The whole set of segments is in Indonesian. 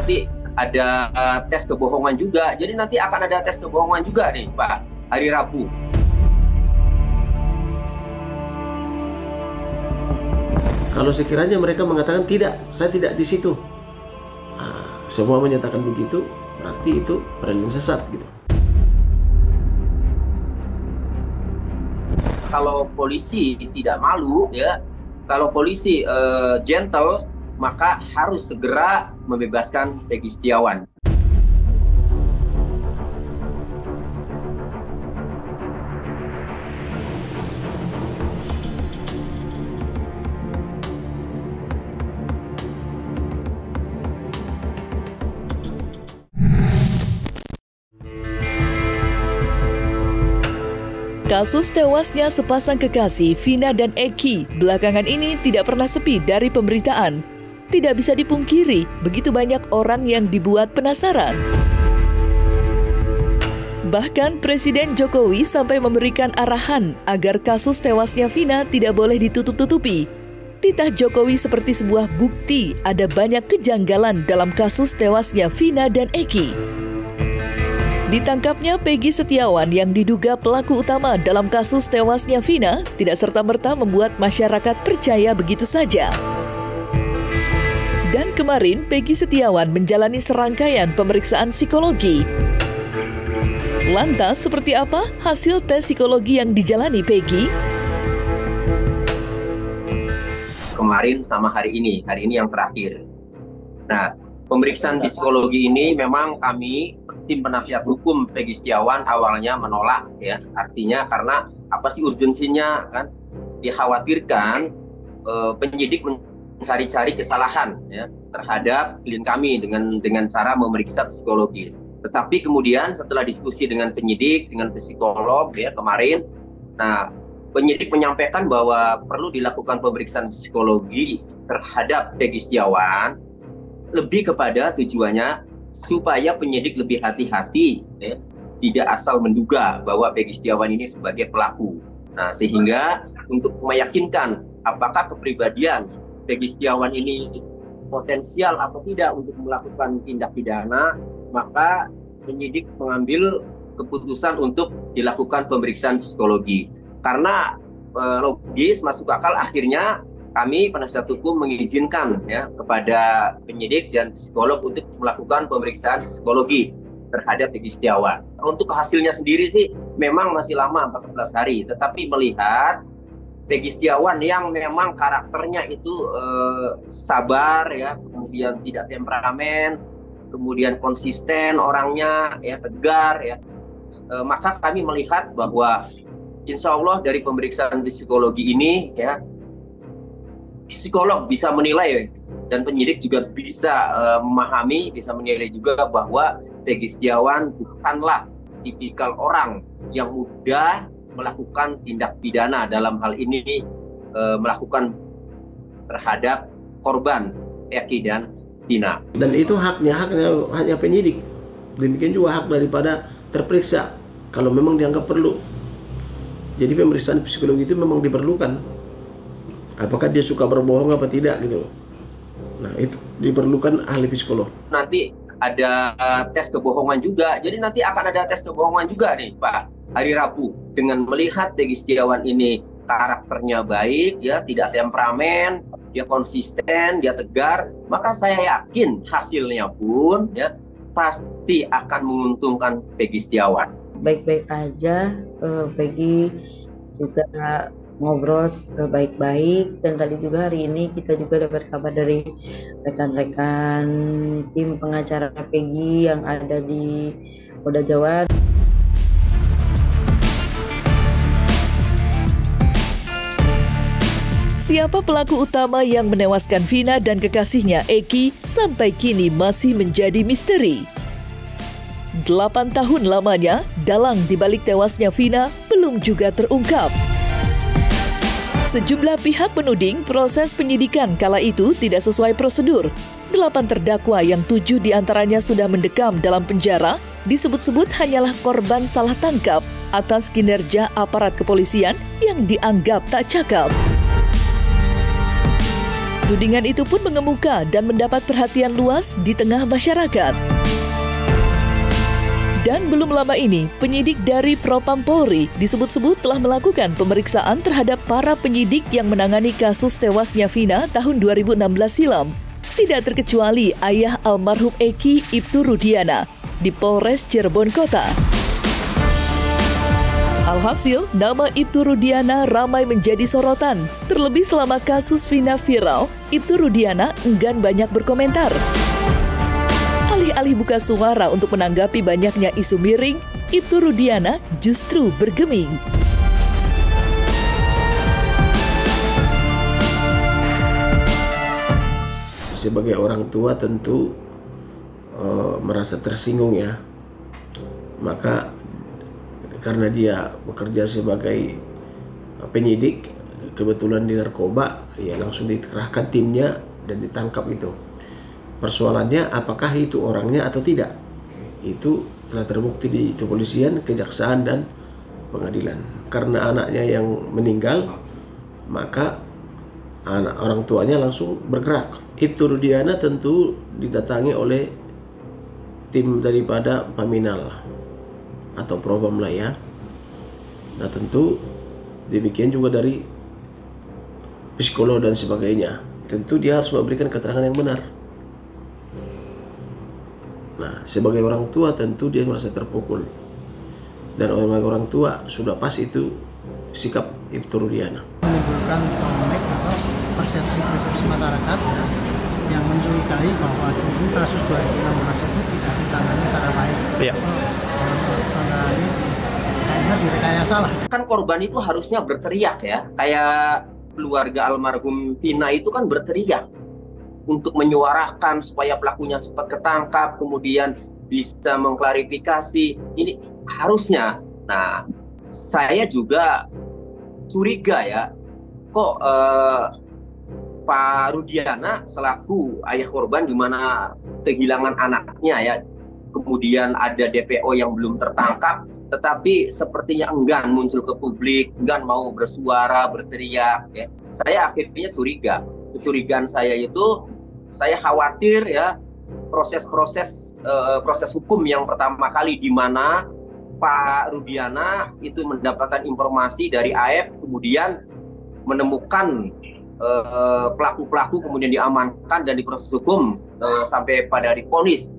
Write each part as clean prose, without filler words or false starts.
nanti ada tes kebohongan juga. Jadi nanti akan ada tes kebohongan juga nih Pak, hari Rabu. Kalau sekiranya mereka mengatakan tidak, saya tidak di situ, semua menyatakan begitu, berarti itu peralihan sesat gitu. Kalau polisi tidak malu ya, kalau polisi gentle, maka harus segera membebaskan Peggy Setiawan. Kasus tewasnya sepasang kekasih Vina dan Eki belakangan ini tidak pernah sepi dari pemberitaan. Tidak bisa dipungkiri, begitu banyak orang yang dibuat penasaran. Bahkan Presiden Jokowi sampai memberikan arahan agar kasus tewasnya Vina tidak boleh ditutup-tutupi. Titah Jokowi seperti sebuah bukti ada banyak kejanggalan dalam kasus tewasnya Vina dan Eki. Ditangkapnya Peggy Setiawan yang diduga pelaku utama dalam kasus tewasnya Vina tidak serta-merta membuat masyarakat percaya begitu saja. Dan kemarin Peggy Setiawan menjalani serangkaian pemeriksaan psikologi. Lantas seperti apa hasil tes psikologi yang dijalani Peggy? Kemarin sama hari ini yang terakhir. Nah, pemeriksaan psikologi ini memang kami tim penasihat hukum Peggy Setiawan awalnya menolak ya, artinya karena apa sih urgensinya kan, dikhawatirkan penyidik mencari-cari kesalahan ya terhadap klien kami dengan cara memeriksa psikologis. Tetapi kemudian setelah diskusi dengan penyidik, dengan psikolog ya kemarin, nah penyidik menyampaikan bahwa perlu dilakukan pemeriksaan psikologi terhadap Peggy Setiawan lebih kepada tujuannya supaya penyidik lebih hati-hati ya, tidak asal menduga bahwa Peggy Setiawan ini sebagai pelaku. Nah, sehingga untuk meyakinkan apakah kepribadian Peggy Setiawan ini potensial atau tidak untuk melakukan tindak pidana, maka penyidik mengambil keputusan untuk dilakukan pemeriksaan psikologi. Karena logis masuk akal, akhirnya kami penasihat hukum mengizinkan ya kepada penyidik dan psikolog untuk melakukan pemeriksaan psikologi terhadap Peggy Setiawan. Untuk hasilnya sendiri sih memang masih lama 14 hari, tetapi melihat Peggy Setiawan yang memang karakternya itu sabar ya, kemudian tidak temperamen, kemudian konsisten orangnya ya, tegar ya, maka kami melihat bahwa insya Allah dari pemeriksaan psikologi ini ya, psikolog bisa menilai dan penyidik juga bisa memahami, bisa menilai juga bahwa Peggy Setiawan bukanlah tipikal orang yang mudah melakukan tindak pidana, dalam hal ini melakukan terhadap korban Eki dan Vina. Dan itu hanya penyidik. Demikian juga hak daripada terperiksa kalau memang dianggap perlu. Jadi pemeriksaan psikologi itu memang diperlukan. Apakah dia suka berbohong apa tidak gitu. Nah, itu diperlukan ahli psikolog. Nanti ada tes kebohongan juga. Jadi nanti akan ada tes kebohongan juga nih Pak, hari Rabu. Dengan melihat Peggy Setiawan ini karakternya baik, ya tidak temperamen, dia konsisten, dia tegar, maka saya yakin hasilnya pun ya pasti akan menguntungkan Peggy Setiawan. Baik-baik aja, Peggy juga ngobrol baik-baik, dan tadi juga hari ini kita juga dapat kabar dari rekan-rekan tim pengacara Peggy yang ada di Polda Jawa. Siapa pelaku utama yang menewaskan Vina dan kekasihnya Eki sampai kini masih menjadi misteri. 8 tahun lamanya, dalang dibalik tewasnya Vina belum juga terungkap. Sejumlah pihak menuding proses penyidikan kala itu tidak sesuai prosedur. 8 terdakwa yang 7 diantaranya sudah mendekam dalam penjara disebut-sebut hanyalah korban salah tangkap atas kinerja aparat kepolisian yang dianggap tak cakap. Tudingan itu pun mengemuka dan mendapat perhatian luas di tengah masyarakat. Dan belum lama ini, penyidik dari Propam Polri disebut-sebut telah melakukan pemeriksaan terhadap para penyidik yang menangani kasus tewasnya Vina tahun 2016 silam. Tidak terkecuali ayah almarhum Eki, Ibtu Rudiana, di Polres Cirebon Kota. Alhasil, nama Ibtu Rudiana ramai menjadi sorotan. Terlebih selama kasus Vina viral, Ibtu Rudiana enggan banyak berkomentar. Alih-alih buka suara untuk menanggapi banyaknya isu miring, Ibtu Rudiana justru bergeming. Sebagai orang tua tentu merasa tersinggung ya. Maka karena dia bekerja sebagai penyidik, kebetulan di narkoba, ya langsung dikerahkan timnya dan ditangkap itu. Persoalannya apakah itu orangnya atau tidak? Itu telah terbukti di kepolisian, kejaksaan, dan pengadilan. Karena anaknya yang meninggal, maka orang tuanya langsung bergerak. Ibtu Rudiana tentu didatangi oleh tim daripada Paminal atau Propam lah ya. Nah tentu demikian juga dari psikolog dan sebagainya. Tentu dia harus memberikan keterangan yang benar. Nah sebagai orang tua tentu dia merasa terpukul. Dan sebagai orang tua sudah pas itu sikap Ibtu Rudiana. Menimbulkan polemik atau persepsi masyarakat yang mencurigai bahwa dulu kasus 2016 itu tidak ditangani secara baik. Iya. Kayaknya direkayasa lah. Kan korban itu harusnya berteriak ya, kayak keluarga almarhum Vina itu kan berteriak untuk menyuarakan supaya pelakunya cepat ketangkap, kemudian bisa mengklarifikasi. Ini harusnya. Nah, saya juga curiga ya, kok Pak Rudiana selaku ayah korban di mana kehilangan anaknya ya, kemudian ada DPO yang belum tertangkap, tetapi sepertinya enggan muncul ke publik, enggan mau bersuara, berteriak. Ya. Saya akhirnya curiga. Kecurigaan saya itu, saya khawatir ya proses hukum yang pertama kali di mana Pak Rudiana itu mendapatkan informasi dari AF, kemudian menemukan pelaku-pelaku, kemudian diamankan dan diproses hukum sampai pada divonis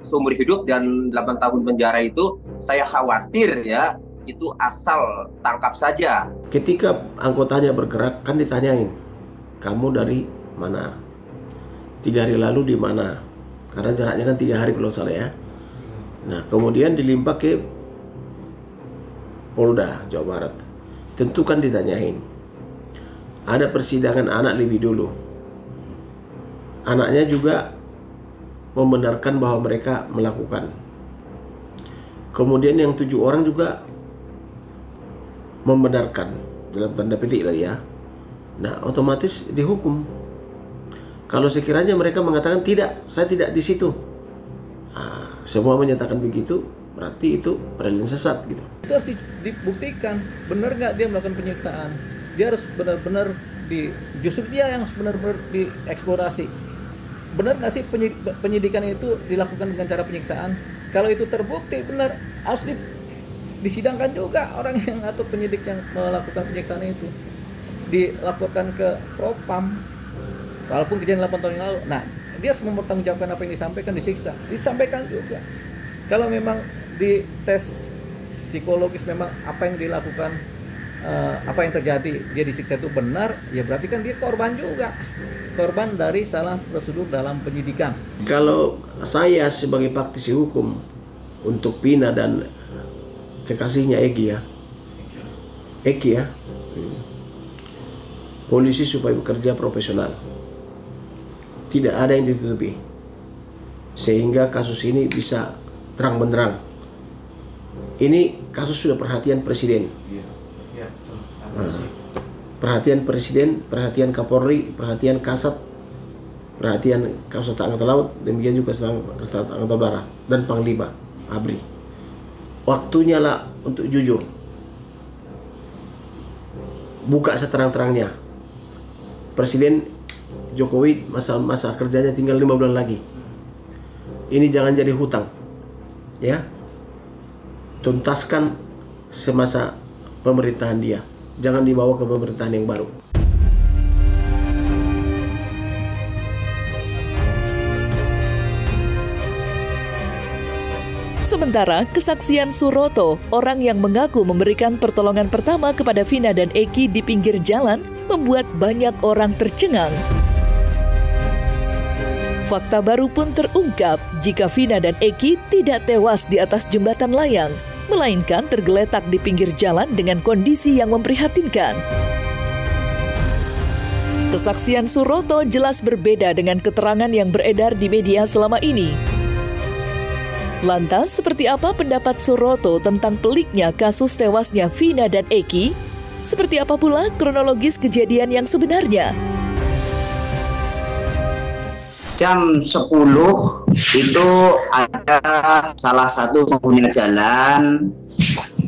seumur hidup dan 8 tahun penjara. Itu saya khawatir ya itu asal tangkap saja. Ketika anggotanya bergerak kan ditanyain, kamu dari mana, 3 hari lalu di mana, karena jaraknya kan 3 hari kalau salah ya. Nah kemudian dilimpah ke Polda Jawa Barat, tentu kan ditanyain. Ada persidangan anak lebih dulu. Anaknya juga membenarkan bahwa mereka melakukan. Kemudian yang 7 orang juga membenarkan dalam tanda petik lah ya. Nah otomatis dihukum. Kalau sekiranya mereka mengatakan tidak, saya tidak di situ, nah, semua menyatakan begitu, berarti itu peralihan sesat gitu. Itu harus dibuktikan, benar nggak dia melakukan penyiksaan. Dia harus benar-benar justru dia yang benar-benar dieksplorasi. Benar nggak sih penyidikan itu dilakukan dengan cara penyiksaan? Kalau itu terbukti benar, harus disidangkan juga orang yang atau penyidik yang melakukan penyiksaan itu. Dilaporkan ke Propam, walaupun kejadian 8 tahun yang lalu. Nah, dia harus mempertanggungjawabkan apa yang disampaikan, disampaikan juga. Kalau memang di tes psikologis memang apa yang dilakukan, apa yang terjadi, dia disiksa itu benar, ya berarti kan dia korban juga, korban dari salah prosedur dalam penyidikan. Kalau saya sebagai praktisi hukum untuk Vina dan kekasihnya Eki ya, polisi supaya bekerja profesional, tidak ada yang ditutupi, sehingga kasus ini bisa terang benderang. Ini kasus sudah perhatian Presiden. Perhatian Presiden, perhatian Kapolri, perhatian Kasat, perhatian Kasat Angkatan Laut, demikian juga Kasat Angkatan Udara dan Panglima ABRI. Waktunya lah untuk jujur, buka seterang-terangnya. Presiden Jokowi masa kerjanya tinggal 5 bulan lagi. Ini jangan jadi hutang, ya. Tuntaskan semasa pemerintahan dia. Jangan dibawa ke pemerintahan yang baru. Sementara kesaksian Suroto, orang yang mengaku memberikan pertolongan pertama kepada Vina dan Eki di pinggir jalan, membuat banyak orang tercengang. Fakta baru pun terungkap jika Vina dan Eki tidak tewas di atas jembatan layang, melainkan tergeletak di pinggir jalan dengan kondisi yang memprihatinkan. Kesaksian Suroto jelas berbeda dengan keterangan yang beredar di media selama ini. Lantas, seperti apa pendapat Suroto tentang peliknya kasus tewasnya Vina dan Eki? Seperti apa pula kronologis kejadian yang sebenarnya? Jam 10 itu ada salah satu pengguna jalan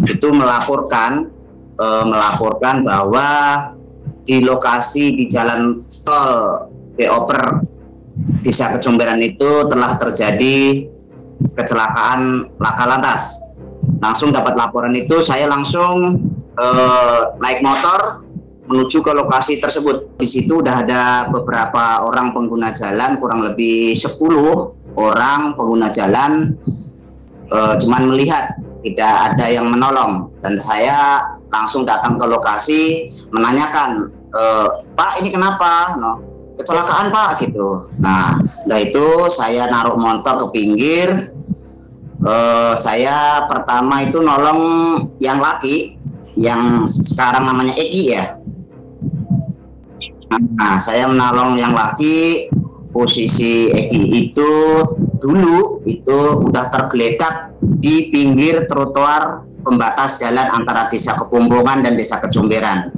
itu melaporkan bahwa di lokasi di jalan tol Beoper Desa Kejomberan itu telah terjadi kecelakaan laka lantas. Langsung dapat laporan itu, saya langsung naik motor menuju ke lokasi tersebut. Di situ udah ada beberapa orang pengguna jalan, kurang lebih 10 orang pengguna jalan, cuman melihat, tidak ada yang menolong. Dan saya langsung datang ke lokasi menanyakan, Pak ini kenapa? No, kecelakaan Pak gitu. Nah, udah itu saya naruh motor ke pinggir. Saya pertama itu nolong yang laki, yang sekarang namanya Eki ya. Nah, saya menolong yang laki. Posisi Eki itu dulu itu udah tergeletak di pinggir trotoar pembatas jalan antara Desa Kepombongan dan Desa Kejomberan.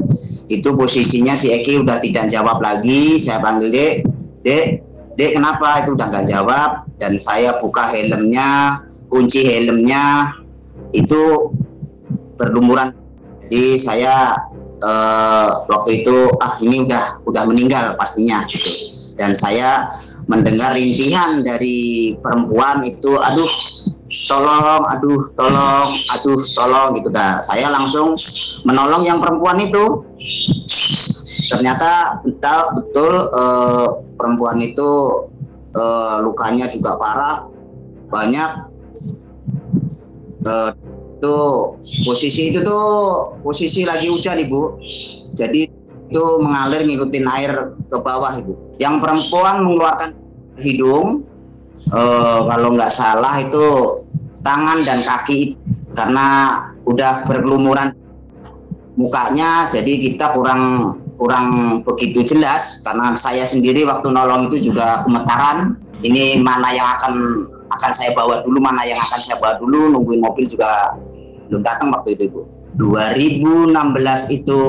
Itu posisinya si Eki udah tidak jawab lagi. Saya panggil, Dek kenapa? Itu udah nggak jawab. Dan saya buka helmnya, kunci helmnya, itu berlumuran. Jadi saya waktu itu ini udah meninggal pastinya gitu. Dan saya mendengar rintihan dari perempuan itu, aduh tolong gitu. Dah saya langsung menolong yang perempuan itu. Ternyata betul perempuan itu lukanya juga parah, banyak. Itu posisi itu tuh posisi lagi hujan Ibu, jadi itu mengalir ngikutin air ke bawah Ibu. Yang perempuan mengeluarkan hidung, kalau nggak salah itu tangan dan kaki, karena udah berkelumuran mukanya, jadi kita kurang begitu jelas, karena saya sendiri waktu nolong itu juga gemetaran. Ini mana yang akan saya bawa dulu, nungguin mobil juga belum datang waktu itu Ibu. 2016 itu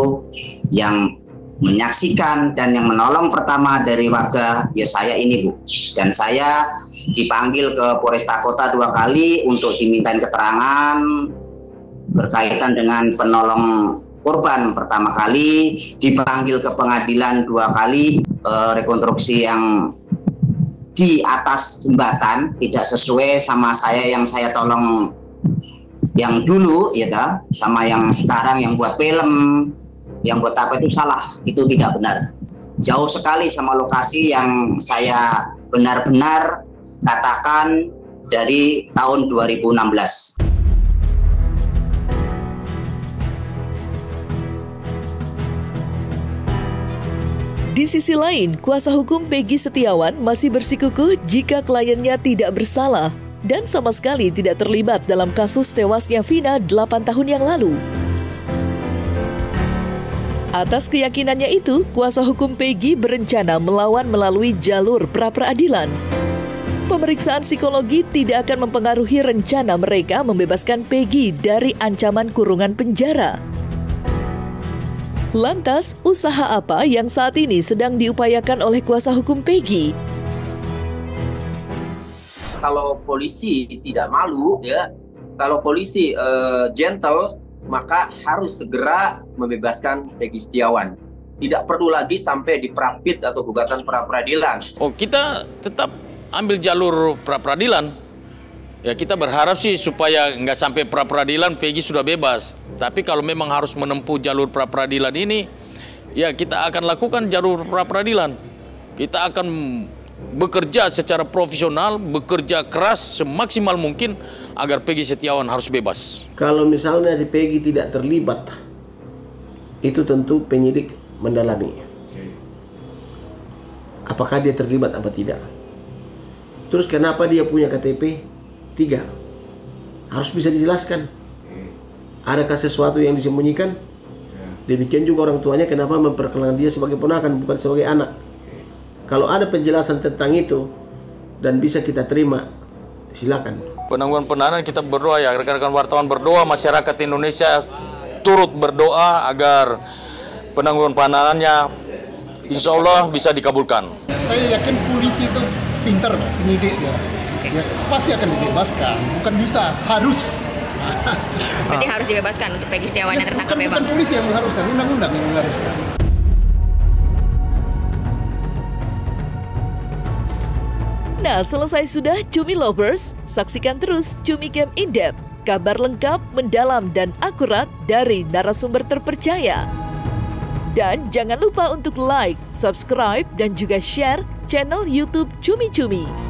yang menyaksikan dan yang menolong pertama dari warga ya saya ini Bu. Dan saya dipanggil ke Polresta Kota 2 kali untuk dimintain keterangan berkaitan dengan penolong korban. Pertama kali dipanggil ke pengadilan 2 kali, rekonstruksi yang di atas jembatan tidak sesuai sama yang saya tolong yang dulu ya ta, sama yang sekarang yang buat film, yang buat apa itu salah, itu tidak benar. Jauh sekali sama lokasi yang saya benar-benar katakan dari tahun 2016. Di sisi lain, kuasa hukum Peggy Setiawan masih bersikukuh jika kliennya tidak bersalah dan sama sekali tidak terlibat dalam kasus tewasnya Vina 8 tahun yang lalu. Atas keyakinannya itu, kuasa hukum Peggy berencana melawan melalui jalur pra-peradilan. Pemeriksaan psikologi tidak akan mempengaruhi rencana mereka membebaskan Peggy dari ancaman kurungan penjara. Lantas, usaha apa yang saat ini sedang diupayakan oleh kuasa hukum Peggy? Kalau polisi tidak malu, ya, kalau polisi gentle, maka harus segera membebaskan Peggy Setiawan. tidak perlu lagi sampai di pra-pid atau gugatan pra-peradilan. Oh, kita tetap ambil jalur pra-peradilan. Ya, kita berharap sih supaya nggak sampai pra-peradilan Peggy sudah bebas. Tapi kalau memang harus menempuh jalur pra-peradilan ini, ya kita akan lakukan jalur pra-peradilan. Kita akan bekerja secara profesional, bekerja keras semaksimal mungkin agar Peggy Setiawan harus bebas. Kalau misalnya di Peggy tidak terlibat, itu tentu penyidik mendalami. Apakah dia terlibat apa tidak? Terus kenapa dia punya KTP 3? Harus bisa dijelaskan. Adakah sesuatu yang disembunyikan? Demikian juga orang tuanya kenapa memperkenalkan dia sebagai ponakan bukan sebagai anak. Kalau ada penjelasan tentang itu dan bisa kita terima, silakan. Penangguhan penahanan kita berdoa ya, rekan-rekan wartawan berdoa, masyarakat Indonesia turut berdoa agar penangguhan penahanannya insya Allah bisa dikabulkan. Saya yakin polisi itu pintar, penyidik ya. Ya, pasti akan dibebaskan, bukan bisa, harus. Berarti harus dibebaskan untuk Peggy Setiawan yang tertangkap ya Bang? Bukan polisi yang mengharuskan, undang-undang yang mengharuskan. Nah, selesai sudah Cumi Lovers, saksikan terus Cumi Camp In-Depth, kabar lengkap, mendalam, dan akurat dari narasumber terpercaya. Dan jangan lupa untuk like, subscribe, dan juga share channel YouTube Cumi Cumi.